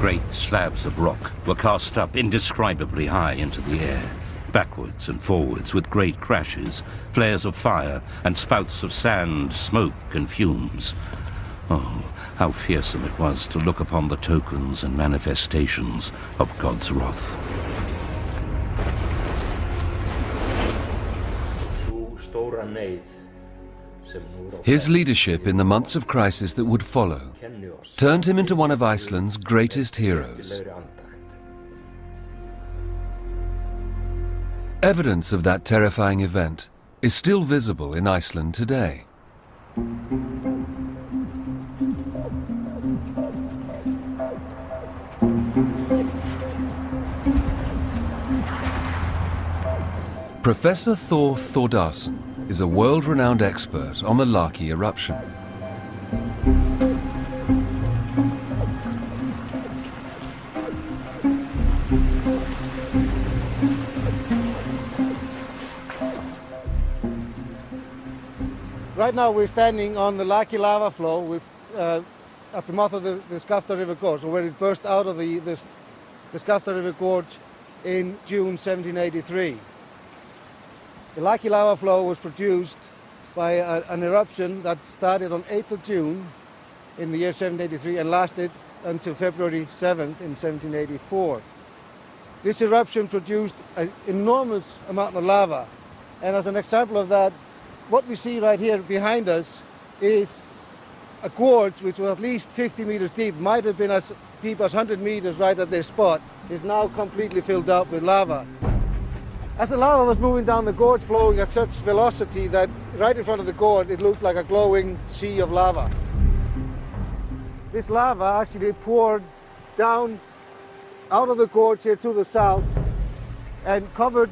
Great slabs of rock were cast up indescribably high into the air, backwards and forwards with great crashes, flares of fire and spouts of sand, smoke and fumes. Oh, how fearsome it was to look upon the tokens and manifestations of God's wrath. His leadership in the months of crisis that would follow turned him into one of Iceland's greatest heroes. Evidence of that terrifying event is still visible in Iceland today. Professor Thor Thordarhyrna is a world-renowned expert on the Laki eruption. Right now we're standing on the Laki lava flow at the mouth of the Skafta River Gorge, where it burst out of the Skafta River Gorge in June 1783. The Laki lava flow was produced by an eruption that started on 8th of June in the year 1783 and lasted until February 7th in 1784. This eruption produced an enormous amount of lava, and as an example of that, what we see right here behind us is a gorge which was at least 50 meters deep, might have been as deep as 100 meters right at this spot, is now completely filled up with lava. As the lava was moving down the gorge, flowing at such velocity that right in front of the gorge it looked like a glowing sea of lava. This lava actually poured down out of the gorge here to the south and covered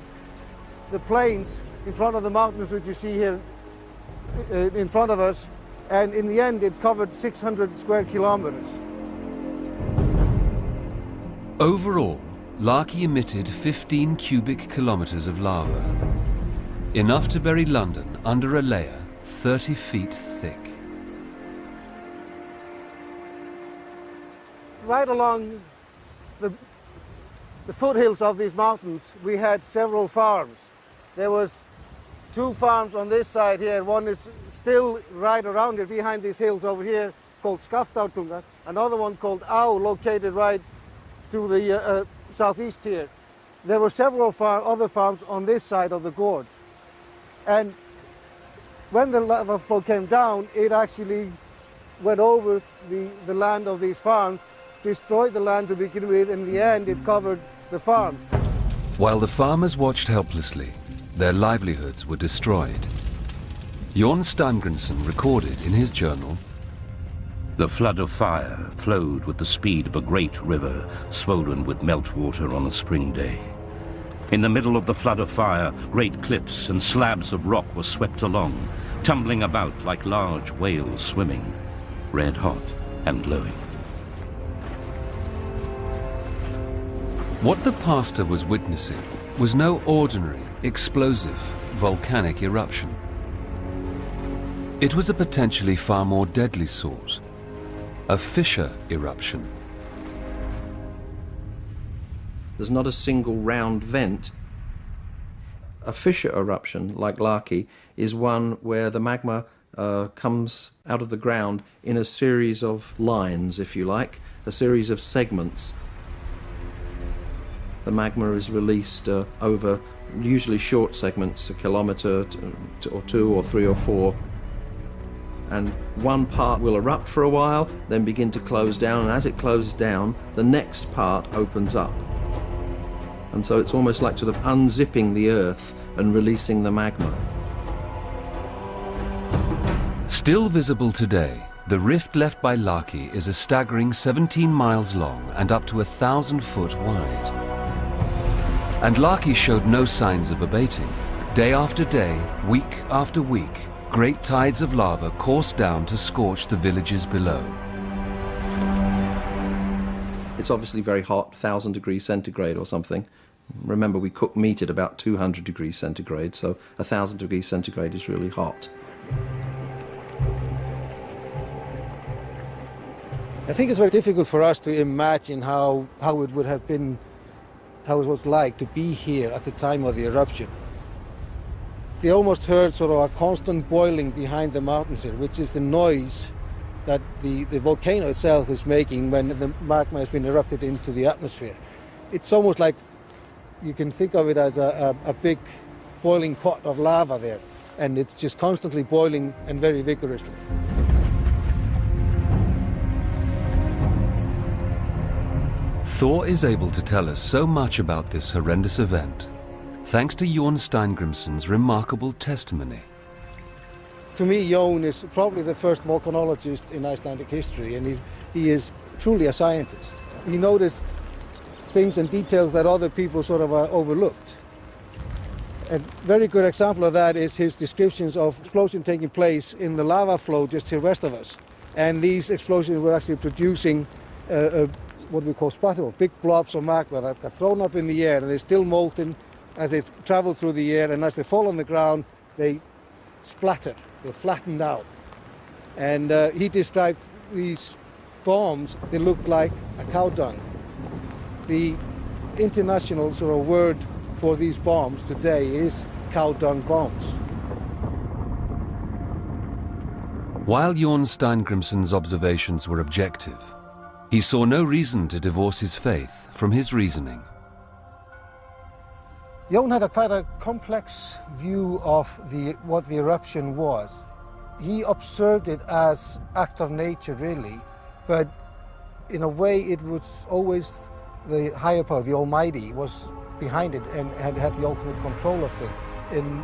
the plains in front of the mountains which you see here in front of us, and in the end it covered 600 square kilometers. Overall, Laki emitted 15 cubic kilometers of lava, enough to bury London under a layer 30 feet thick. Right along the foothills of these mountains, we had several farms. There was 2 farms on this side here. One is still right around it behind these hills over here called Skaftártunga. Another one called Au, located right to the southeast here. There were several other farms on this side of the gorge. And when the lava flow came down, it actually went over the land of these farms, destroyed the land to begin with. In the end, it covered the farms. While the farmers watched helplessly, their livelihoods were destroyed. Jon Steingrimsson recorded in his journal, "The flood of fire flowed with the speed of a great river, swollen with meltwater on a spring day. In the middle of the flood of fire, great cliffs and slabs of rock were swept along, tumbling about like large whales swimming, red hot and glowing." What the pastor was witnessing was no ordinary, explosive, volcanic eruption. It was a potentially far more deadly sort, a fissure eruption. There's not a single round vent. A fissure eruption, like Laki, is one where the magma comes out of the ground in a series of lines, if you like, a series of segments. The magma is released over usually short segments, a kilometre or 2 or 3 or 4. And one part will erupt for a while, then begin to close down, and as it closes down, the next part opens up. And so it's almost like sort of unzipping the earth and releasing the magma. Still visible today, the rift left by Laki is a staggering 17 miles long and up to 1,000 foot wide. And Laki showed no signs of abating. Day after day, week after week, great tides of lava coursed down to scorch the villages below. It's obviously very hot, 1,000 degrees centigrade or something. Remember, we cook meat at about 200 degrees centigrade, so 1,000 degrees centigrade is really hot. I think it's very difficult for us to imagine how it would have been, how it was like to be here at the time of the eruption. They almost heard sort of a constant boiling behind the mountains here, which is the noise that the volcano itself is making when the magma has been erupted into the atmosphere. It's almost like you can think of it as a big boiling pot of lava there, and it's just constantly boiling and very vigorously. Thor is able to tell us so much about this horrendous event, thanks to Jón Steingrímsson's remarkable testimony. To me, Jón is probably the first volcanologist in Icelandic history, and he is truly a scientist. He noticed things and details that other people sort of overlooked. A very good example of that is his descriptions of explosion taking place in the lava flow just here west of us. And these explosions were actually producing what we call spatterable, big blobs of magma that got thrown up in the air, and they're still molten as they travel through the air, and as they fall on the ground, they splattered, they flattened out. And he described these bombs, they looked like a cow dung. The international sort of word for these bombs today is cow dung bombs. While Jón Steingrímsson's observations were objective, he saw no reason to divorce his faith from his reasoning. Jón had quite a complex view of what the eruption was. He observed it as act of nature, really, but in a way it was always the higher power, the Almighty, was behind it and had the ultimate control of things. And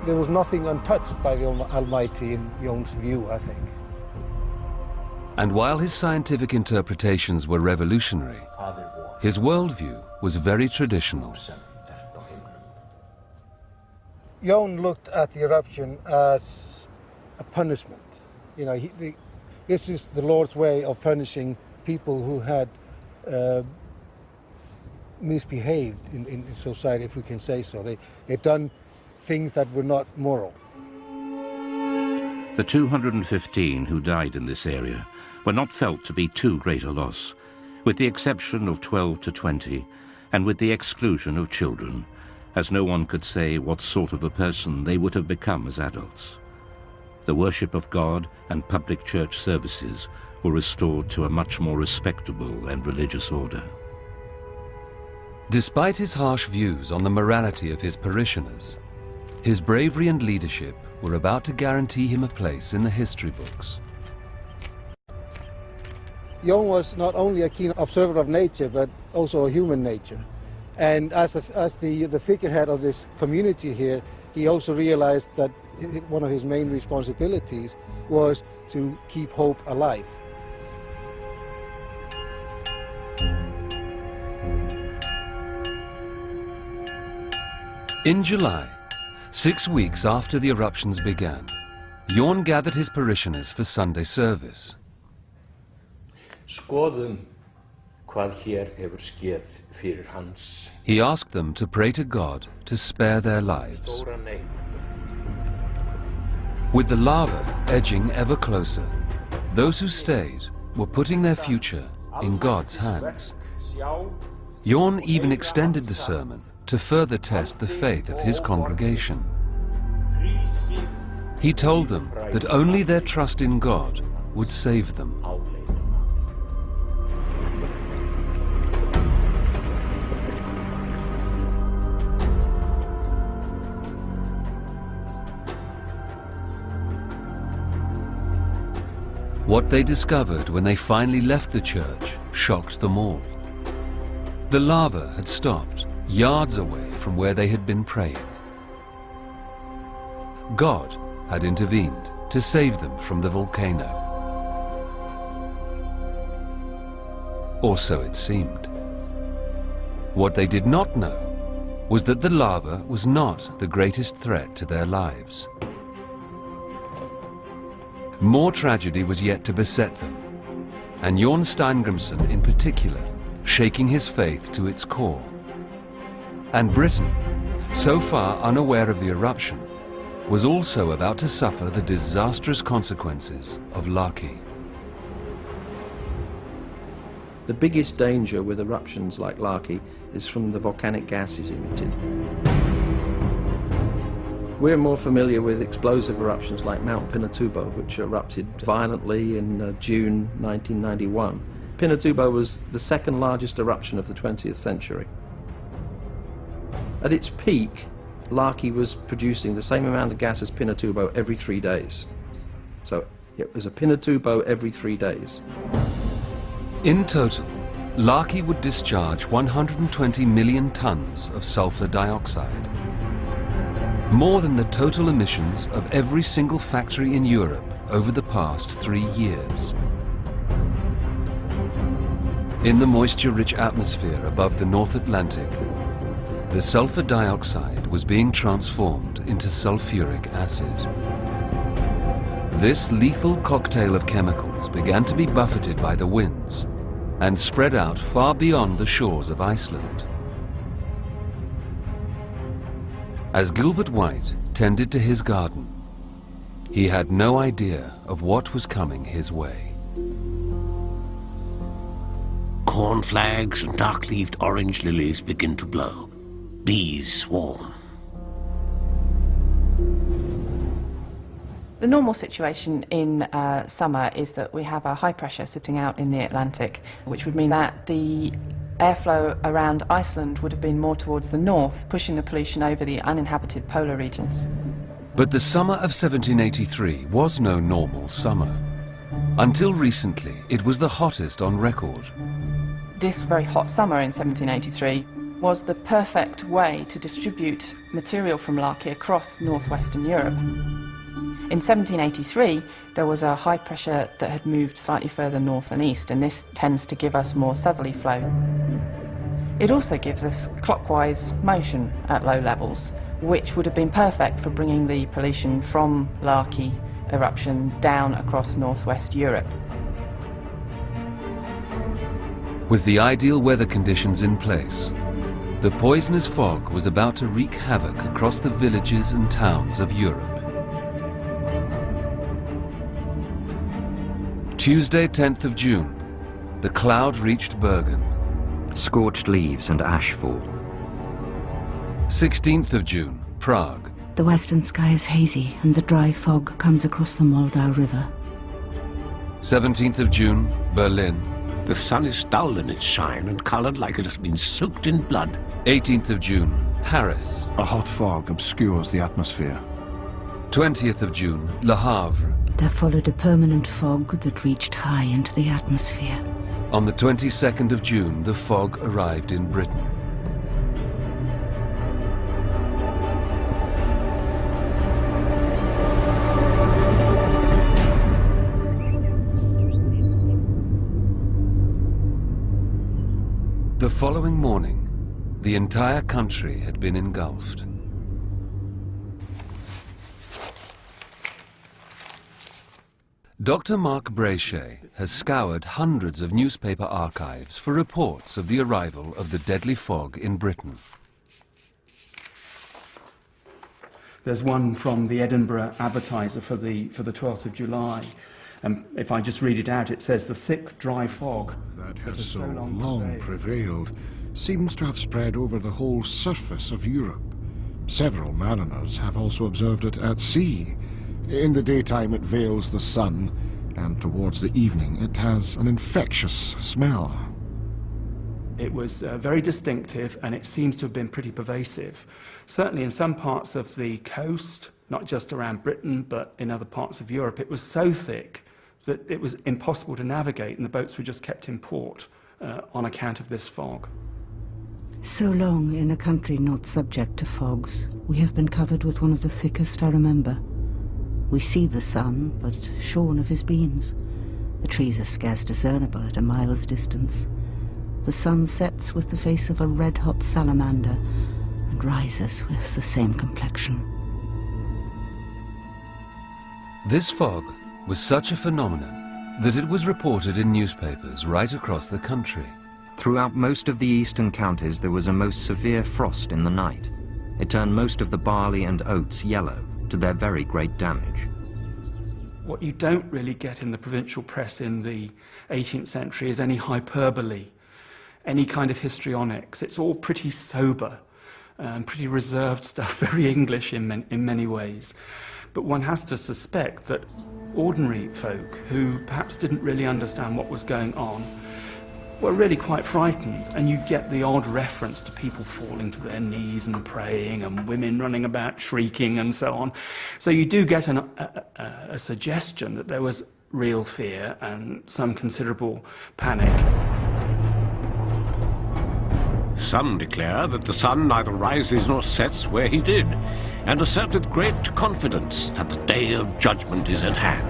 there was nothing untouched by the Almighty in Jón's view, I think. And while his scientific interpretations were revolutionary, his worldview was very traditional. Jón looked at the eruption as a punishment. You know, this is the Lord's way of punishing people who had misbehaved in society, if we can say so. They'd done things that were not moral. The 215 who died in this area were not felt to be too great a loss, with the exception of 12 to 20, and with the exclusion of children, as no one could say what sort of a person they would have become as adults. The worship of God and public church services were restored to a much more respectable and religious order. Despite his harsh views on the morality of his parishioners, his bravery and leadership were about to guarantee him a place in the history books. Jón was not only a keen observer of nature, but also of human nature. And as the figurehead of this community here, he also realized that one of his main responsibilities was to keep hope alive. In July, 6 weeks after the eruptions began, Jón gathered his parishioners for Sunday service. He asked them to pray to God to spare their lives. With the lava edging ever closer, those who stayed were putting their future in God's hands. Jón even extended the sermon to further test the faith of his congregation. He told them that only their trust in God would save them. What they discovered when they finally left the church shocked them all. The lava had stopped yards away from where they had been praying. God had intervened to save them from the volcano. Or so it seemed. What they did not know was that the lava was not the greatest threat to their lives. More tragedy was yet to beset them, and Jón Steingrímsson in particular, shaking his faith to its core. And Britain, so far unaware of the eruption, was also about to suffer the disastrous consequences of Laki. The biggest danger with eruptions like Laki is from the volcanic gases emitted. We're more familiar with explosive eruptions like Mount Pinatubo, which erupted violently in June 1991. Pinatubo was the second largest eruption of the 20th century. At its peak, Laki was producing the same amount of gas as Pinatubo every 3 days. So it was a Pinatubo every 3 days. In total, Laki would discharge 120 million tons of sulfur dioxide. More than the total emissions of every single factory in Europe over the past 3 years. In the moisture-rich atmosphere above the North Atlantic, the sulfur dioxide was being transformed into sulfuric acid. This lethal cocktail of chemicals began to be buffeted by the winds and spread out far beyond the shores of Iceland. As Gilbert White tended to his garden, he had no idea of what was coming his way. Corn flags and dark-leaved orange lilies begin to blow. Bees swarm. The normal situation in summer is that we have a high pressure sitting out in the Atlantic, which would mean that the airflow around Iceland would have been more towards the north, pushing the pollution over the uninhabited polar regions. But the summer of 1783 was no normal summer. Until recently, it was the hottest on record. This very hot summer in 1783 was the perfect way to distribute material from Laki across northwestern Europe. In 1783, there was a high pressure that had moved slightly further north and east, and this tends to give us more southerly flow. It also gives us clockwise motion at low levels, which would have been perfect for bringing the pollution from Laki eruption down across northwest Europe. With the ideal weather conditions in place, the poisonous fog was about to wreak havoc across the villages and towns of Europe. Tuesday, 10th of June, the cloud reached Bergen. Scorched leaves and ash fall. 16th of June, Prague. The western sky is hazy and the dry fog comes across the Moldau River. 17th of June, Berlin. The sun is dull in its shine and coloured like it has been soaked in blood. 18th of June, Paris. A hot fog obscures the atmosphere. 20th of June, Le Havre. There followed a permanent fog that reached high into the atmosphere. On the 22nd of June, the fog arrived in Britain. The following morning, the entire country had been engulfed. Dr. Mark Brachet has scoured hundreds of newspaper archives for reports of the arrival of the deadly fog in Britain. There's one from the Edinburgh Advertiser for the 12th of July. If I just read it out, it says, "The thick, dry fog that has so long prevailed seems to have spread over the whole surface of Europe. Several mariners have also observed it at sea. In the daytime it veils the sun, and towards the evening it has an infectious smell." It was very distinctive, and it seems to have been pretty pervasive. Certainly in some parts of the coast, not just around Britain, but in other parts of Europe, it was so thick that it was impossible to navigate, and the boats were just kept in port on account of this fog. So long in a country not subject to fogs, we have been covered with one of the thickest I remember. We see the sun, but shorn of his beams. The trees are scarce discernible at a mile's distance. The sun sets with the face of a red-hot salamander and rises with the same complexion. This fog was such a phenomenon that it was reported in newspapers right across the country. Throughout most of the eastern counties there was a most severe frost in the night. It turned most of the barley and oats yellow, to their very great damage. What you don't really get in the provincial press in the 18th century is any hyperbole, any kind of histrionics. It's all pretty sober, pretty reserved stuff, very English in many ways. But one has to suspect that ordinary folk who perhaps didn't really understand what was going on were really quite frightened, and you get the odd reference to people falling to their knees and praying, and women running about shrieking and so on. So you do get a suggestion that there was real fear and some considerable panic. Some declare that the sun neither rises nor sets where he did, and assert with great confidence that the day of judgment is at hand.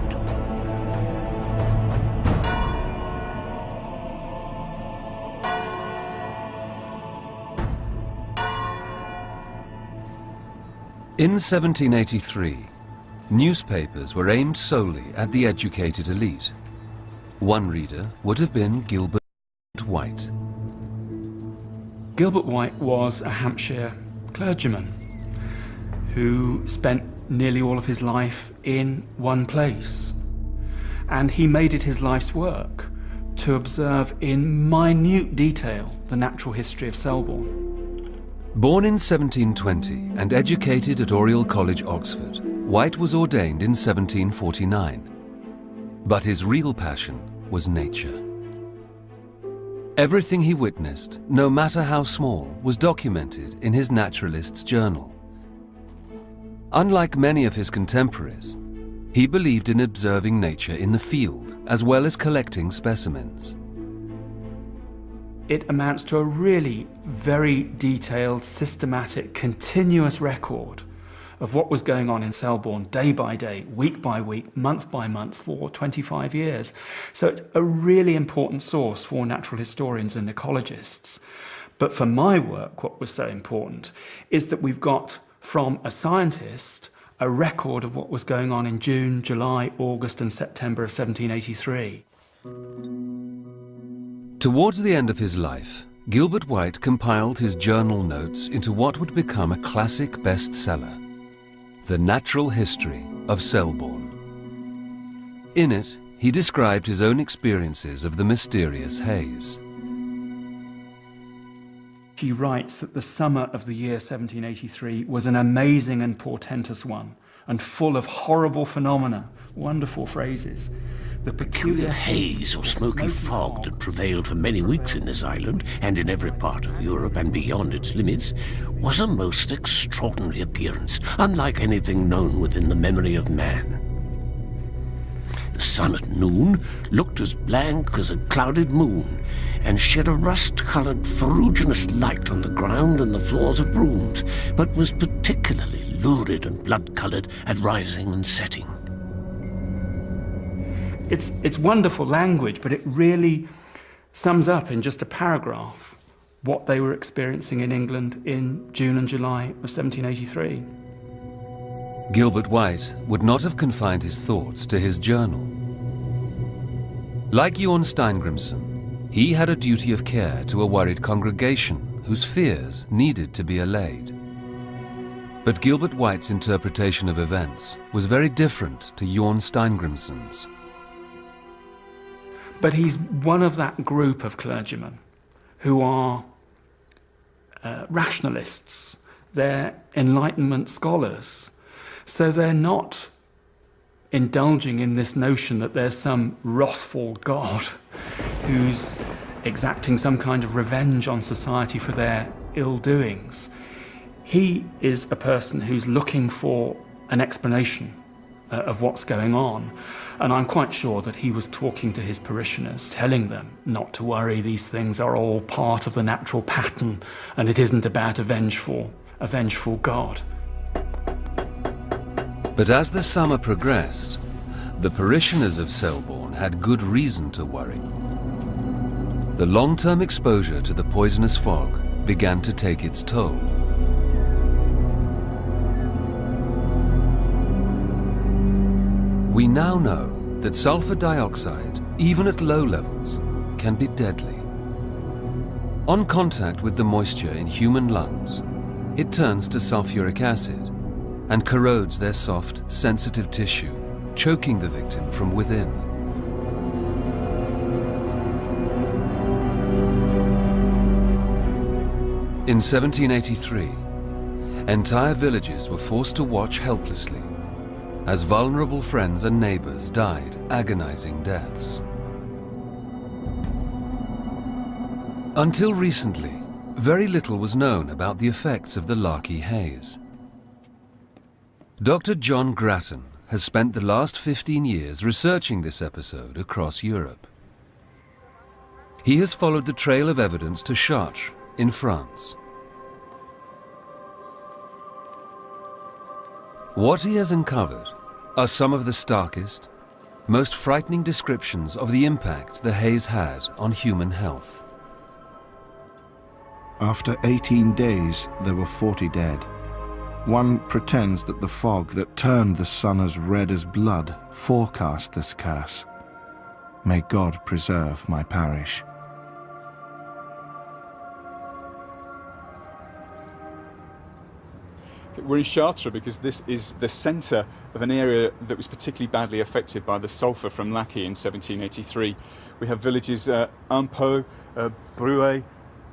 In 1783, newspapers were aimed solely at the educated elite. One reader would have been Gilbert White. Gilbert White was a Hampshire clergyman who spent nearly all of his life in one place. And he made it his life's work to observe in minute detail the natural history of Selborne. Born in 1720 and educated at Oriel College, Oxford, White was ordained in 1749. But his real passion was nature. Everything he witnessed, no matter how small, was documented in his naturalist's journal. Unlike many of his contemporaries, he believed in observing nature in the field as well as collecting specimens. It amounts to a really very detailed, systematic, continuous record of what was going on in Selborne day by day, week by week, month by month for 25 years. So it's a really important source for natural historians and ecologists. But for my work, what was so important is that we've got from a scientist a record of what was going on in June, July, August and September of 1783. Towards the end of his life, Gilbert White compiled his journal notes into what would become a classic bestseller, The Natural History of Selborne. In it, he described his own experiences of the mysterious haze. He writes that the summer of the year 1783 was an amazing and portentous one, and full of horrible phenomena, wonderful phrases. The Peculiar haze or smoky fog that prevailed for many weeks in this island and in every part of Europe and beyond its limits was a most extraordinary appearance, unlike anything known within the memory of man. The sun at noon looked as blank as a clouded moon and shed a rust-coloured ferruginous light on the ground and the floors of rooms, but was particularly lurid and blood-coloured at rising and setting. It's wonderful language, but it really sums up in just a paragraph what they were experiencing in England in June and July of 1783. Gilbert White would not have confined his thoughts to his journal. Like Jorn Steingrimsson, he had a duty of care to a worried congregation whose fears needed to be allayed. But Gilbert White's interpretation of events was very different to Jorn Steingrimsson's. But he's one of that group of clergymen who are rationalists. They're Enlightenment scholars. So they're not indulging in this notion that there's some wrathful God who's exacting some kind of revenge on society for their ill doings. He is a person who's looking for an explanation of what's going on. And I'm quite sure that he was talking to his parishioners, telling them not to worry, these things are all part of the natural pattern, and it isn't about a vengeful God. But as the summer progressed, the parishioners of Selborne had good reason to worry. The long-term exposure to the poisonous fog began to take its toll. We now know that sulfur dioxide, even at low levels, can be deadly. On contact with the moisture in human lungs, it turns to sulfuric acid and corrodes their soft, sensitive tissue, choking the victim from within. In 1783, entire villages were forced to watch helplessly as vulnerable friends and neighbors died agonizing deaths. Until recently, very little was known about the effects of the Laki haze. Dr. John Grattan has spent the last 15 years researching this episode across Europe. He has followed the trail of evidence to Chartres in France. What he has uncovered are some of the starkest, most frightening descriptions of the impact the haze had on human health. After 18 days, there were 40 dead. One pretends that the fog that turned the sun as red as blood forecast this curse. May God preserve my parish. We're in Chartres because this is the centre of an area that was particularly badly affected by the sulfur from Laki in 1783. We have villages Impot, Bruay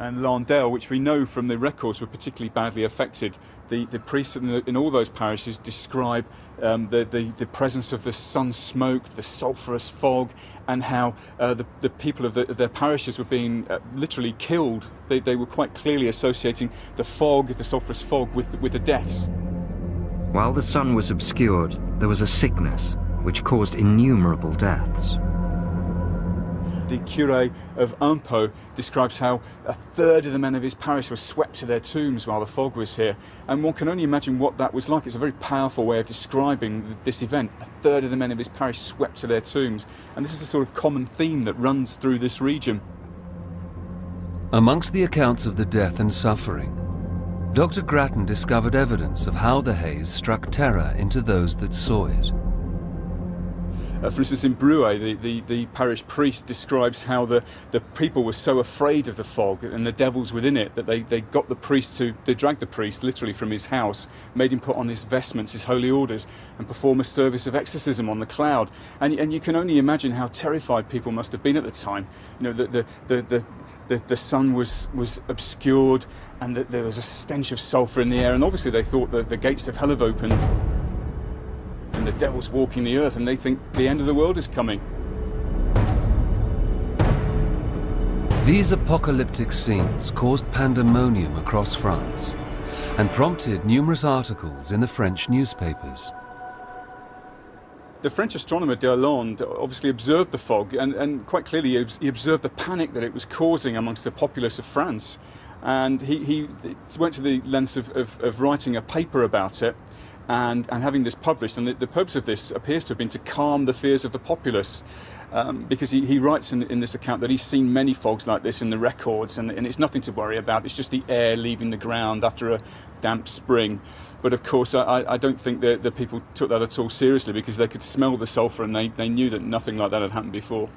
and Landel, which we know from the records were particularly badly affected. The priests in all those parishes describe the presence of the sun smoke, the sulphurous fog, and how the people of their parishes were being literally killed. They were quite clearly associating the fog, the sulphurous fog, with the deaths. While the sun was obscured, there was a sickness which caused innumerable deaths. The curé of Impot describes how a third of the men of his parish were swept to their tombs while the fog was here. And one can only imagine what that was like. It's a very powerful way of describing this event. A third of the men of his parish swept to their tombs. And this is a sort of common theme that runs through this region. Amongst the accounts of the death and suffering, Dr. Grattan discovered evidence of how the haze struck terror into those that saw it. For instance, in Bruay, the parish priest describes how the people were so afraid of the fog and the devils within it that they got the priest they dragged the priest literally from his house, made him put on his vestments, his holy orders, and perform a service of exorcism on the cloud. And you can only imagine how terrified people must have been at the time. You know, the sun was obscured, and that there was a stench of sulphur in the air, and obviously they thought that the gates of hell have opened and the devil's walking the earth, and they think the end of the world is coming. These apocalyptic scenes caused pandemonium across France and prompted numerous articles in the French newspapers. The French astronomer Lalande obviously observed the fog, and quite clearly he observed the panic that it was causing amongst the populace of France. And he went to the lengths of writing a paper about it, and having this published. And the purpose of this appears to have been to calm the fears of the populace, because he writes in this account that he's seen many fogs like this in the records, and it's nothing to worry about. It's just the air leaving the ground after a damp spring. But of course, I don't think the people took that at all seriously, because they could smell the sulphur, and they knew that nothing like that had happened before.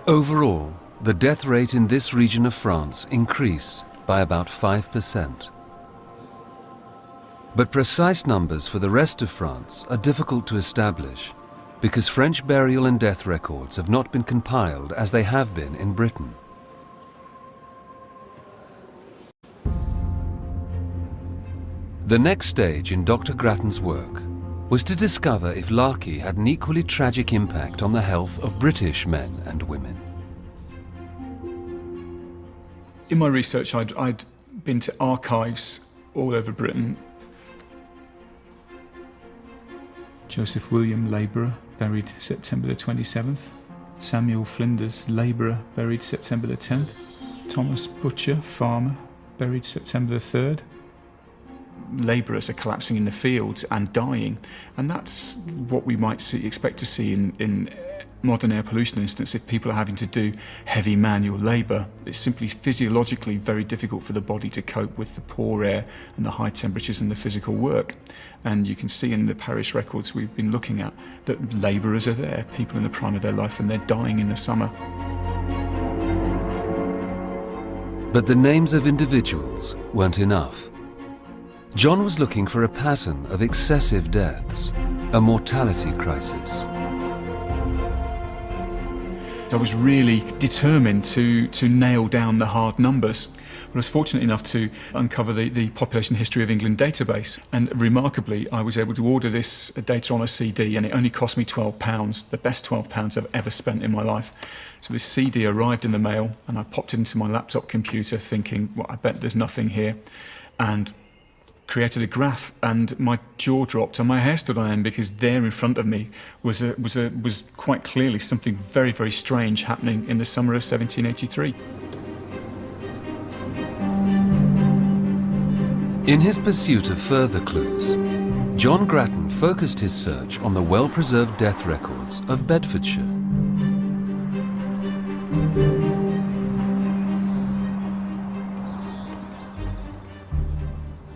Overall, the death rate in this region of France increased by about 5%. But precise numbers for the rest of France are difficult to establish, because French burial and death records have not been compiled as they have been in Britain. The next stage in Dr. Grattan's work was to discover if Laki had an equally tragic impact on the health of British men and women. In my research, I'd been to archives all over Britain. Joseph William, labourer, buried September the 27th. Samuel Flinders, labourer, buried September the 10th. Thomas Butcher, farmer, buried September the 3rd. Labourers are collapsing in the fields and dying, and that's what we might expect to see in modern air pollution instance. If people are having to do heavy manual labour, it's simply physiologically very difficult for the body to cope with the poor air and the high temperatures and the physical work. And you can see in the parish records we've been looking at that labourers are there, people in the prime of their life, and they're dying in the summer. But the names of individuals weren't enough. John was looking for a pattern of excessive deaths, a mortality crisis. I was really determined to nail down the hard numbers. I was fortunate enough to uncover the Population History of England database, and remarkably I was able to order this data on a CD, and it only cost me £12, the best £12 I've ever spent in my life. So this CD arrived in the mail, and I popped it into my laptop computer thinking, well, I bet there's nothing here, and created a graph, and my jaw dropped and my hair stood on end, because there in front of me was quite clearly something very, very strange happening in the summer of 1783. In his pursuit of further clues, John Grattan focused his search on the well-preserved death records of Bedfordshire.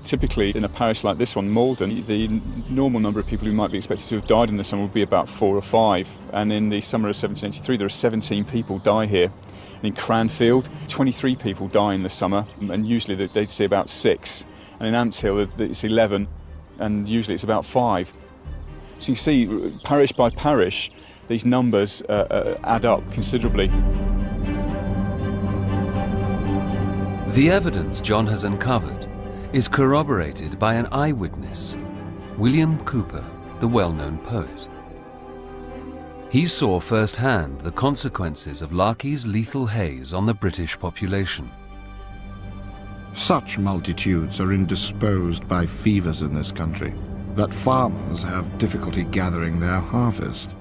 Typically, in a parish like this one, Malden, the normal number of people who might be expected to have died in the summer would be about 4 or 5. And in the summer of 1783, there are 17 people die here. And in Cranfield, 23 people die in the summer, and usually they'd see about 6. And in Ampshill, it's 11, and usually it's about 5. So you see, parish by parish, these numbers add up considerably. The evidence John has uncovered is corroborated by an eyewitness, William Cooper, the well-known poet. He saw firsthand the consequences of Laki's lethal haze on the British population. Such multitudes are indisposed by fevers in this country that farmers have difficulty gathering their harvest.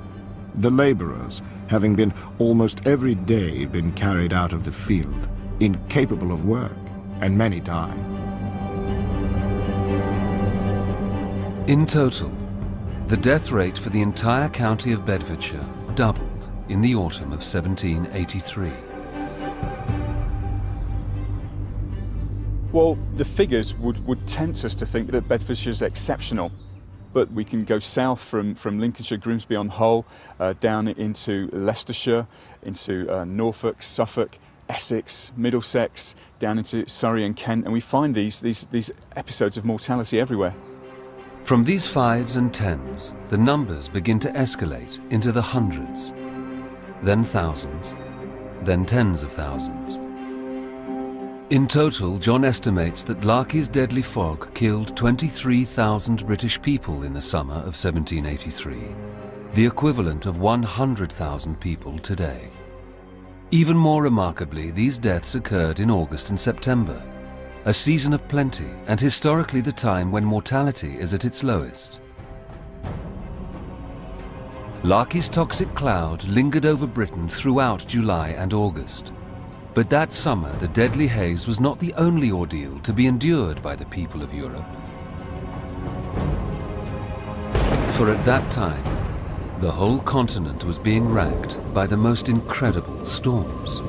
The labourers, having been almost every day been carried out of the field, incapable of work, and many die. In total, the death rate for the entire county of Bedfordshire doubled in the autumn of 1783. Well, the figures would tempt us to think that Bedfordshire is exceptional. But we can go south from Lincolnshire, Grimsby on Hull, down into Leicestershire, into Norfolk, Suffolk, Essex, Middlesex, down into Surrey and Kent, and we find these episodes of mortality everywhere. From these 5s and 10s, the numbers begin to escalate into the hundreds, then thousands, then tens of thousands. In total, John estimates that Laki's deadly fog killed 23,000 British people in the summer of 1783, the equivalent of 100,000 people today. Even more remarkably, these deaths occurred in August and September, a season of plenty and historically the time when mortality is at its lowest. Laki's toxic cloud lingered over Britain throughout July and August. But that summer, the deadly haze was not the only ordeal to be endured by the people of Europe. For at that time, the whole continent was being racked by the most incredible storms.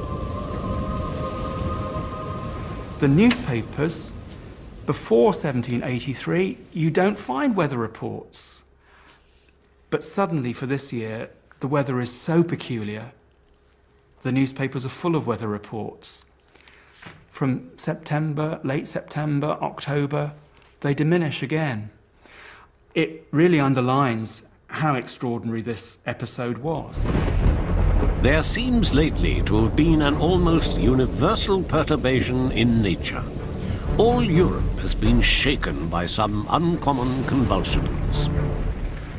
The newspapers, before 1783, you don't find weather reports. But suddenly for this year, the weather is so peculiar. The newspapers are full of weather reports. From September, late September, October, they diminish again. It really underlines how extraordinary this episode was. There seems lately to have been an almost universal perturbation in nature. All Europe has been shaken by some uncommon convulsions.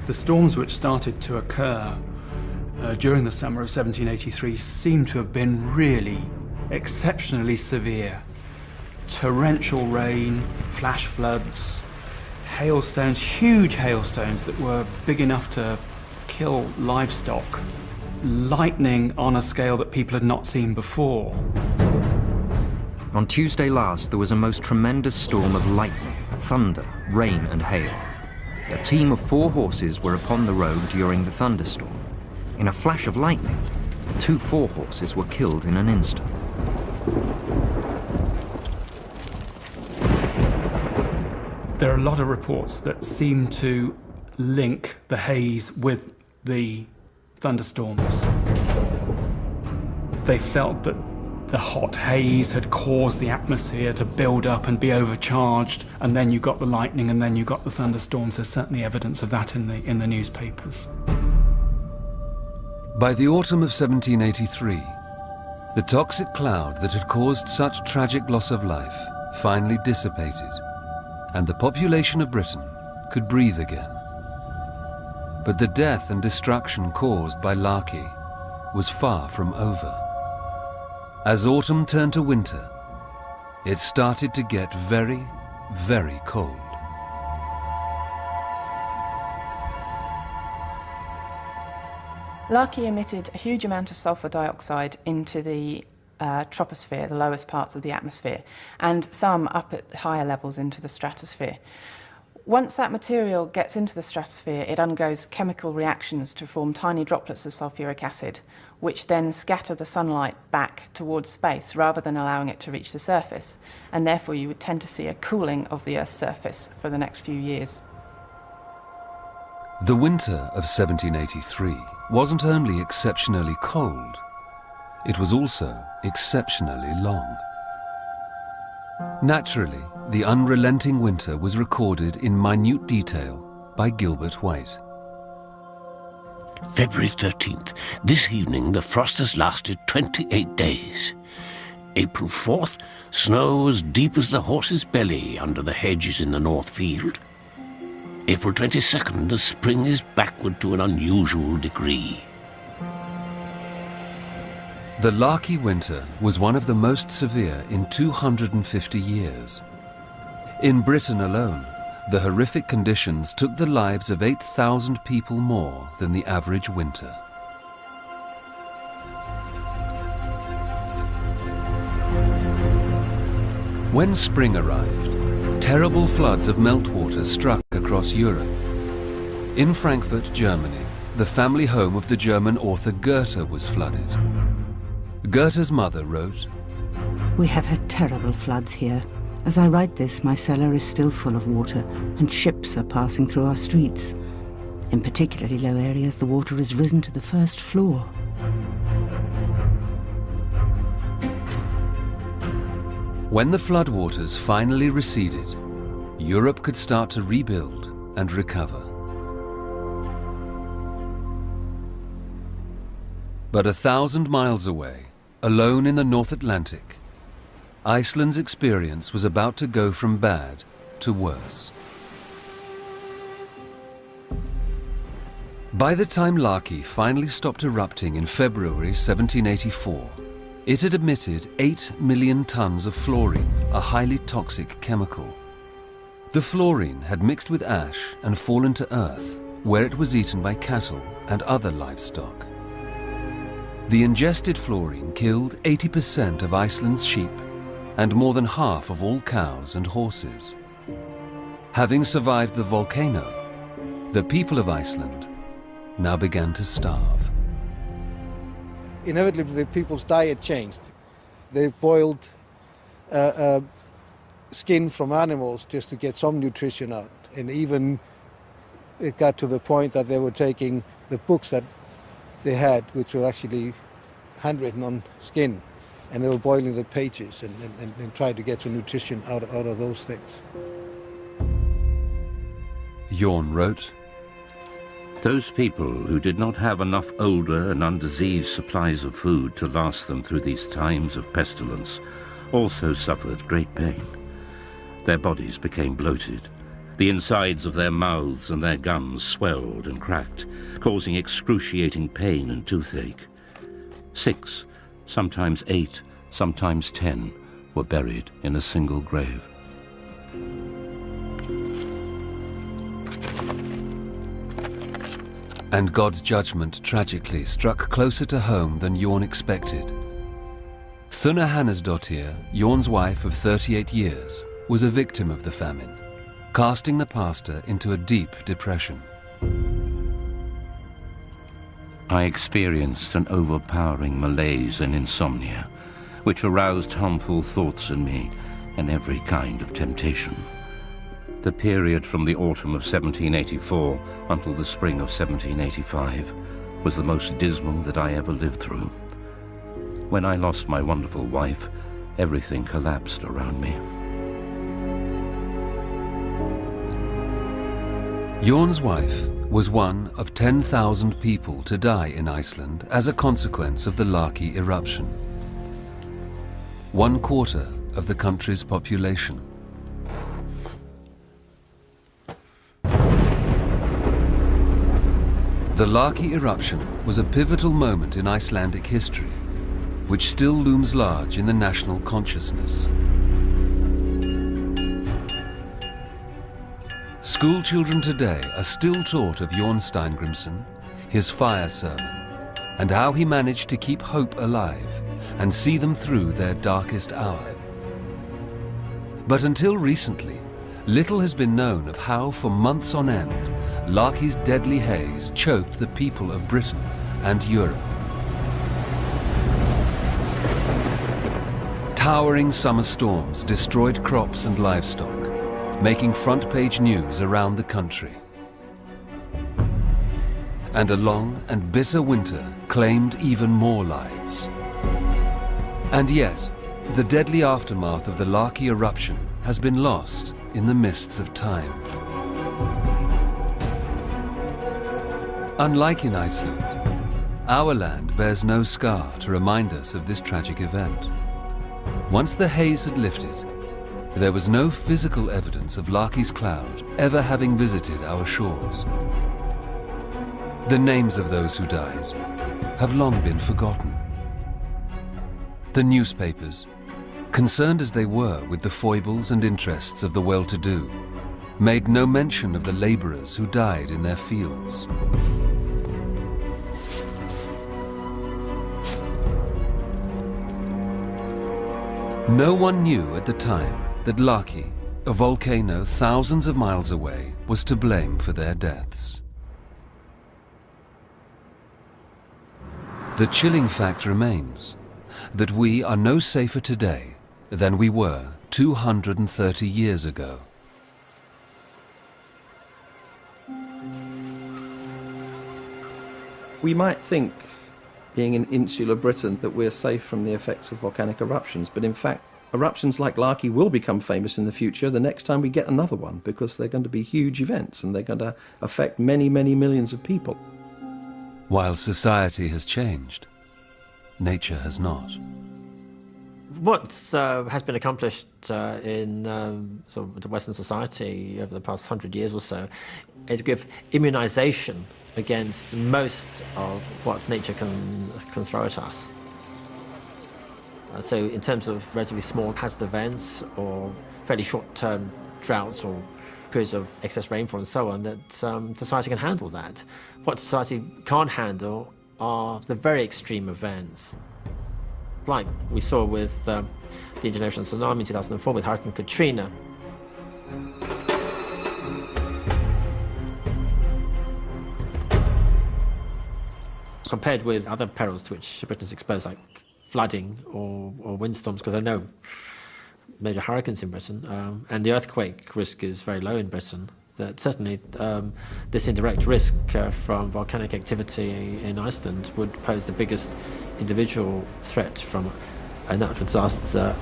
The storms which started to occur during the summer of 1783 seem to have been really exceptionally severe. Torrential rain, flash floods, hailstones, huge hailstones that were big enough to kill livestock, lightning on a scale that people had not seen before. On Tuesday last, there was a most tremendous storm of lightning, thunder, rain and hail. A team of 4 horses were upon the road during the thunderstorm. In a flash of lightning, 2 4-horses were killed in an instant. There are a lot of reports that seem to link the haze with the thunderstorms. They felt that the hot haze had caused the atmosphere to build up and be overcharged, and then you got the lightning, and then you got the thunderstorms. There's certainly evidence of that in the newspapers. By the autumn of 1783, the toxic cloud that had caused such tragic loss of life finally dissipated, and the population of Britain could breathe again. But the death and destruction caused by Laki was far from over. As autumn turned to winter, it started to get very, very cold. Laki emitted a huge amount of sulfur dioxide into the troposphere, the lowest parts of the atmosphere, and some up at higher levels into the stratosphere. Once that material gets into the stratosphere, it undergoes chemical reactions to form tiny droplets of sulfuric acid, which then scatter the sunlight back towards space rather than allowing it to reach the surface, and therefore you would tend to see a cooling of the Earth's surface for the next few years. The winter of 1783 wasn't only exceptionally cold, it was also exceptionally long. Naturally, the unrelenting winter was recorded in minute detail by Gilbert White. February 13th. This evening the frost has lasted 28 days. April 4th, snow as deep as the horse's belly under the hedges in the north field. April 22nd, the spring is backward to an unusual degree. The Laki winter was one of the most severe in 250 years. In Britain alone, the horrific conditions took the lives of 8,000 people more than the average winter. When spring arrived, terrible floods of meltwater struck across Europe. In Frankfurt, Germany, the family home of the German author Goethe was flooded. Goethe's mother wrote, "We have had terrible floods here. As I write this, my cellar is still full of water, and ships are passing through our streets. In particularly low areas, the water has risen to the first floor." When the floodwaters finally receded, Europe could start to rebuild and recover. But 1,000 miles away, alone in the North Atlantic, Iceland's experience was about to go from bad to worse. By the time Laki finally stopped erupting in February 1784, it had emitted 8 million tons of fluorine, a highly toxic chemical. The fluorine had mixed with ash and fallen to earth, where it was eaten by cattle and other livestock. The ingested fluorine killed 80% of Iceland's sheep and more than half of all cows and horses. Having survived the volcano, the people of Iceland now began to starve. Inevitably, the people's diet changed. They boiled skin from animals just to get some nutrition out. And even it got to the point that they were taking the books that they had, which were actually handwritten on skin, and they were boiling the pages and tried to get some nutrition out of those things. Jorn wrote, "Those people who did not have enough older and undiseased supplies of food to last them through these times of pestilence also suffered great pain. Their bodies became bloated. The insides of their mouths and their gums swelled and cracked, causing excruciating pain and toothache. 6, sometimes 8, sometimes 10 were buried in a single grave." And God's judgment tragically struck closer to home than Jorn expected. Thuna Hannesdottir, Jorn's wife of 38 years, was a victim of the famine, casting the pastor into a deep depression. I experienced an overpowering malaise and insomnia, which aroused harmful thoughts in me and every kind of temptation. The period from the autumn of 1784 until the spring of 1785 was the most dismal that I ever lived through. When I lost my wonderful wife, everything collapsed around me. Jorn's wife was one of 10,000 people to die in Iceland as a consequence of the Laki eruption. 1/4 of the country's population. The Laki eruption was a pivotal moment in Icelandic history, which still looms large in the national consciousness. School children today are still taught of Jorn Steingrimsson, his fire sermon, and how he managed to keep hope alive and see them through their darkest hour. But until recently, little has been known of how, for months on end, Laki's deadly haze choked the people of Britain and Europe. Towering summer storms destroyed crops and livestock, making front-page news around the country. And a long and bitter winter claimed even more lives. And yet, the deadly aftermath of the Laki eruption has been lost in the mists of time. Unlike in Iceland, our land bears no scar to remind us of this tragic event. Once the haze had lifted, there was no physical evidence of Laki's cloud ever having visited our shores. The names of those who died have long been forgotten. The newspapers, concerned as they were with the foibles and interests of the well-to-do, made no mention of the laborers who died in their fields. No one knew at the time that Laki, a volcano thousands of miles away, was to blame for their deaths. The chilling fact remains that we are no safer today than we were 230 years ago. We might think, being in insular Britain, that we're safe from the effects of volcanic eruptions, but in fact, eruptions like Laki will become famous in the future the next time we get another one, because they're going to be huge events and they're going to affect many, many millions of people. While society has changed, nature has not. What has been accomplished in sort of the Western society over the past 100 years or so is to give immunization against most of what nature can throw at us. So in terms of relatively small hazard events or fairly short-term droughts or periods of excess rainfall and so on, that society can handle that. What society can't handle are the very extreme events, like we saw with the Indian Ocean tsunami in 2004 with Hurricane Katrina. Compared with other perils to which Britain is exposed, like flooding or windstorms, because there are no major hurricanes in Britain, and the earthquake risk is very low in Britain, that certainly this indirect risk from volcanic activity in Iceland would pose the biggest individual threat from a natural disaster.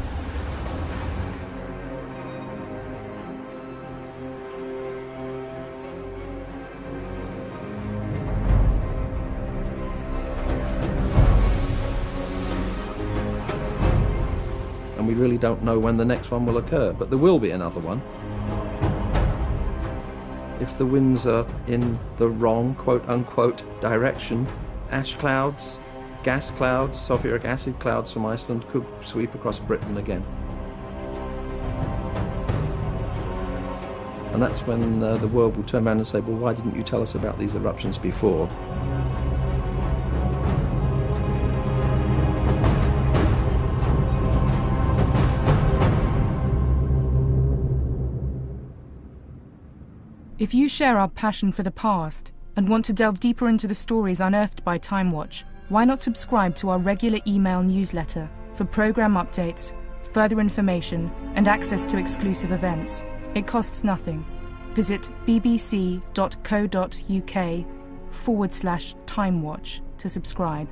And we really don't know when the next one will occur, but there will be another one. If the winds are in the wrong, quote-unquote, direction, ash clouds, gas clouds, sulfuric acid clouds from Iceland could sweep across Britain again. And that's when the world will turn around and say, well, why didn't you tell us about these eruptions before? If you share our passion for the past and want to delve deeper into the stories unearthed by Time Watch, why not subscribe to our regular email newsletter for program updates, further information, and access to exclusive events? It costs nothing. Visit bbc.co.uk/timewatch to subscribe.